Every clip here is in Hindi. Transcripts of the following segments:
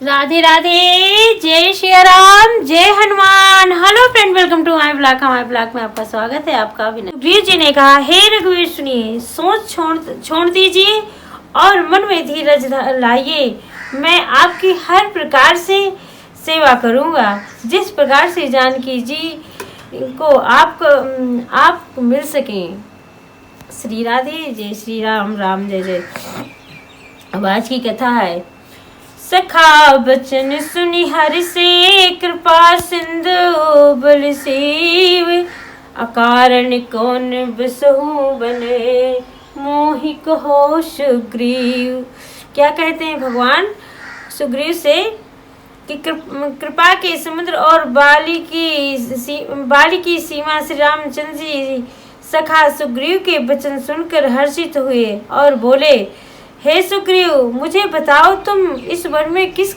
राधे राधे, जय श्री राम, जय Hanuman. Hello friend, welcome to my blog. हमारे ब्लॉग में आपका स्वागत है। आपका अभिनव। वीर जी ने कहा, हे रघुवीर सुनिए, सोच छोड़ दीजिए और मन में धीरज लाइए। मैं आपकी हर प्रकार से सेवा करूंगा, जिस प्रकार से जानकी जी को आप मिल सके। श्री राधे, जय श्री राम, राम जय जय। अब आज की कथा है। सखा बचन सुनि हरि से, कृपा सिंधु बल सेव। अकारण कौन बसहु बने, मोहि कहो सुग्रीव। क्या कहते हैं भगवान सुग्रीव से कि कृपा के समुद्र और बाली की सीमा श्री रामचंद्र जी सखा सुग्रीव के वचन सुनकर हर्षित हुए और बोले, हे सुग्रीव, मुझे बताओ तुम इस वन में किस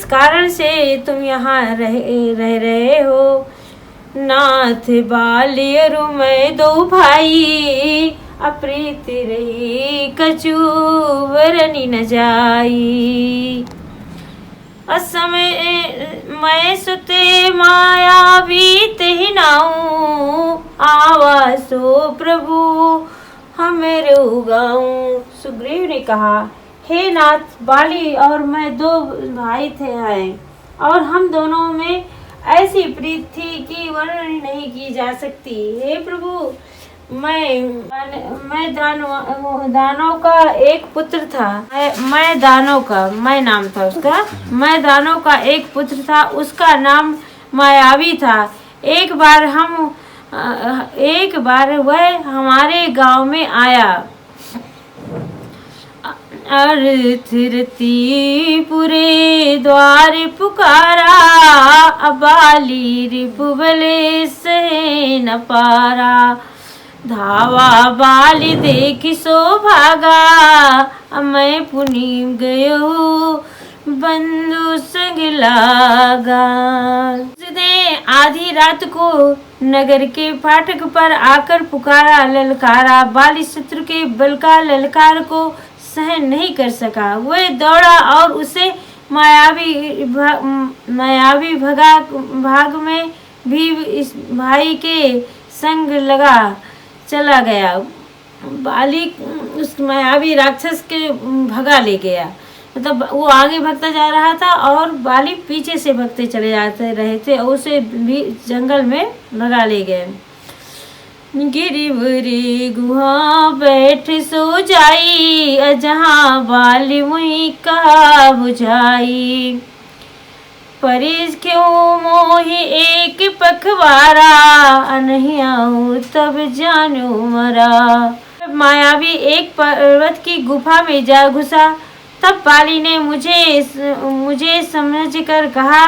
कारण से तुम यहाँ रह रहे हो। नाथ बाली अरु मैं दो भाई, अप्रीत रही कछु वरनी न जाई। असमय मैं सुते मायावी तेहि नाऊ, आवासो प्रभु हमें उगाऊं। सुग्रीव ने कहा, हे नाथ, बाली और मैं दो भाई थे हैं, और हम दोनों में ऐसी प्रीत थी कि वर्णन नहीं की जा सकती। हे प्रभु, मैं दानव का एक पुत्र था। मैं नाम था उसका। मैं दानव का एक पुत्र था, उसका नाम मायावी था। एक बार वह हमारे गांव में आया। अर्थरती पुरे द्वार पुकारा, अबाली रिपुबले सहे न पारा। धावा बाली देखी सो भागा, मैं पुनि गयो बंधु संग लागा। उसने आधी रात को नगर के फाटक पर आकर पुकारा, ललकारा। बाली शत्रु के बल का ललकार को सहन नहीं कर सका। वह दौड़ा और उसे मायावी भाग में भी इस भाई के संग लगा चला गया। बाली उस मायावी राक्षस के भगा ले गया। मतलब वो आगे भगता जा रहा था और बाली पीछे से भगते चले जाते रहे थे, और उसे भी जंगल में भगा ले गए। गिरिवरी गुहा बैठ सो जाई, जहाँ बाली मुई कहा बुझाई। परिस क्यों मोहि एक पखवारा, नहीं आऊं तब जानू मरा। मायावी एक पर्वत की गुफा में जा घुसा। तब बाली ने मुझे समझकर कहा,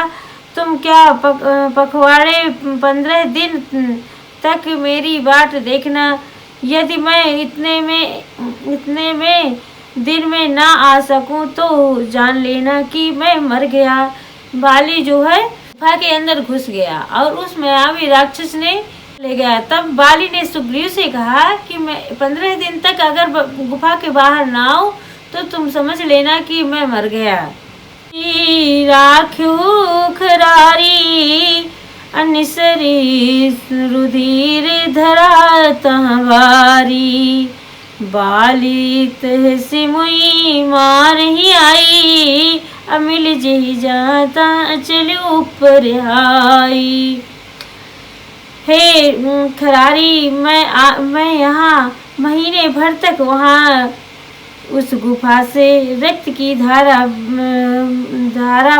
तुम क्या पखवाड़े 15 दिन तक मेरी बाट देखना। यदि मैं इतने में दिन में ना आ सकूं तो जान लेना कि मैं मर गया। बाली जो है गुफा के अंदर घुस गया और उस मायावी राक्षस ने ले गया। तब बाली ने सुग्रीव से कहा कि मैं 15 दिन तक अगर गुफा के बाहर ना आऊं तो तुम समझ लेना कि मैं मर गया। राख्यू खरारी, अनिसरी रुधिर धरा तहवारी। बाली तहसी मुई मार ही आई, अमिल जही जाता चल ऊपर आई। हे खरारी, मैं यहाँ महीने भर तक वहाँ उस गुफा से रक्त की धारा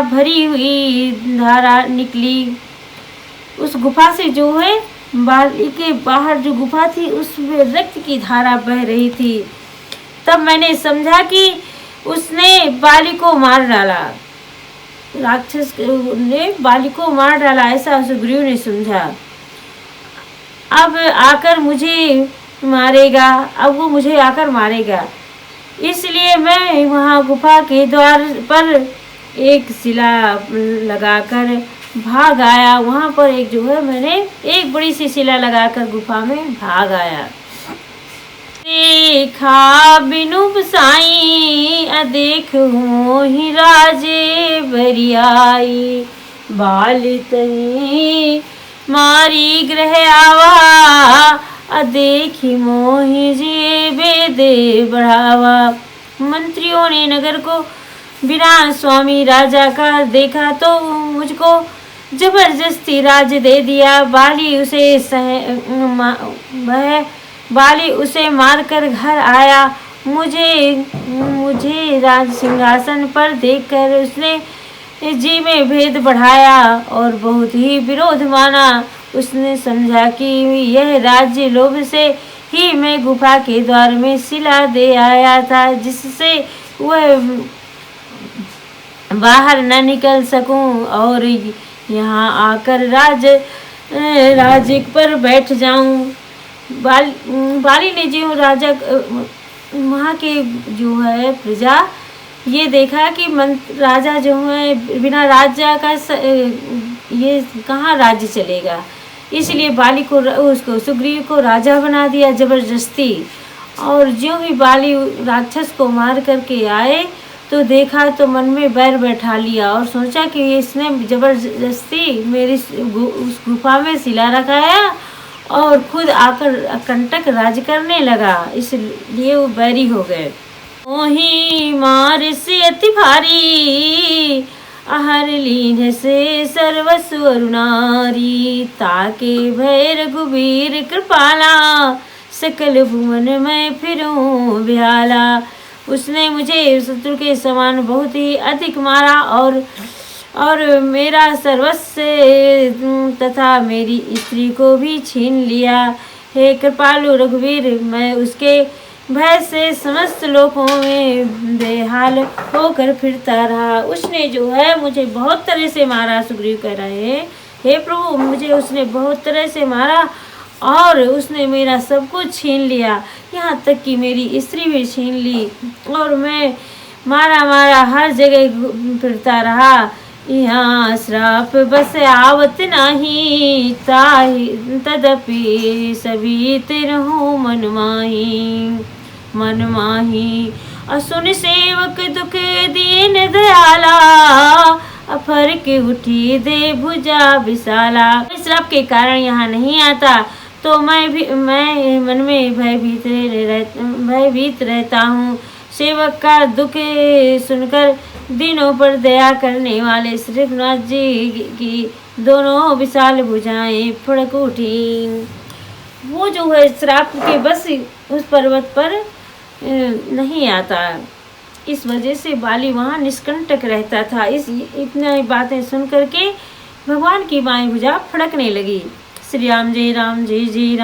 भरी हुई धारा निकली। उस गुफा से जो है बाली के बाहर जो गुफा थी उसमें रक्त की धारा बह रही थी। तब मैंने समझा कि उसने बाली को मार डाला, राक्षस ने बाली को मार डाला, ऐसा सुग्रीव ने समझा। अब वो मुझे आकर मारेगा। इसलिए मैं वहाँ गुफा के द्वार पर एक शिला लगाकर भाग आया। वहाँ पर मैंने एक बड़ी सी शिला लगाकर गुफा में भाग आया। देखा बिनु बसाई अदेख मोहि राजे बरियाई। बाल तही मारी ग्रह आवा अदेखी मोहि जी बेदे बढ़ावा। मंत्रियों ने नगर को बिना स्वामी राजा का देखा तो मुझको जबरदस्ती राज दे दिया। बाली उसे मारकर घर आया। मुझे राज सिंहासन पर देखकर उसने जी में भेद बढ़ाया और बहुत ही विरोध माना। उसने समझा कि यह राज्य लोभ से ही मैं गुफा के द्वार में सिला दे आया था, जिससे वह बाहर न निकल सकूं और यहाँ आकर राज्य पर बैठ जाऊं। बाली ने जो राजा वहाँ के जो है प्रजा ये देखा कि राजा जो है बिना राजा का ये कहाँ राज्य चलेगा, इसलिए बाली को उसको सुग्रीव को राजा बना दिया जबरदस्ती। और जो ही बाली राक्षस को मार करके आए तो देखा तो मन में बैर बैठा लिया और सोचा कि इसने जबरदस्ती मेरी उस गुफा में सिला रखाया और खुद आकर कंटक राज करने लगा, इसलिए वो बैरी हो गए। मोही मार से अति भारी आहर लीन से सर्वस्व नारी। ताके भय रघुबीर कृपाला सकल भुवन में फिरूं बिहाला। उसने मुझे शत्रु के समान बहुत ही अधिक मारा और मेरा सर्वस्व तथा मेरी स्त्री को भी छीन लिया। हे कृपालु रघुवीर, मैं उसके भय से समस्त लोकों में बेहाल होकर फिरता रहा। उसने जो है मुझे बहुत तरह से मारा। सुग्रीव कह रहे हैं, हे प्रभु, मुझे उसने बहुत तरह से मारा और उसने मेरा सब कुछ छीन लिया, यहाँ तक कि मेरी स्त्री भी छीन ली और मैं मारा हर जगह फिरता रहा। यहाँ श्राप बस आवत नाही ताहि तदपि सभी तिरहु मन माही। असुन सेवक दुख दीन दयाला अफर के उठी दे भुजा विशाला। श्राप के कारण यहाँ नहीं आता तो मैं मन में भयभीत रहता हूँ। सेवक का दुख सुनकर दिनों पर दया करने वाले श्री रघुनाथ जी की दोनों विशाल भुजाएं फड़क उठी। वो जो है श्राप के बस उस पर्वत पर नहीं आता, इस वजह से बाली वहाँ निष्कंटक रहता था। इतना बातें सुन करके भगवान की बाएं भुजा फड़कने लगी। श्री राम जय राम जय जय राम।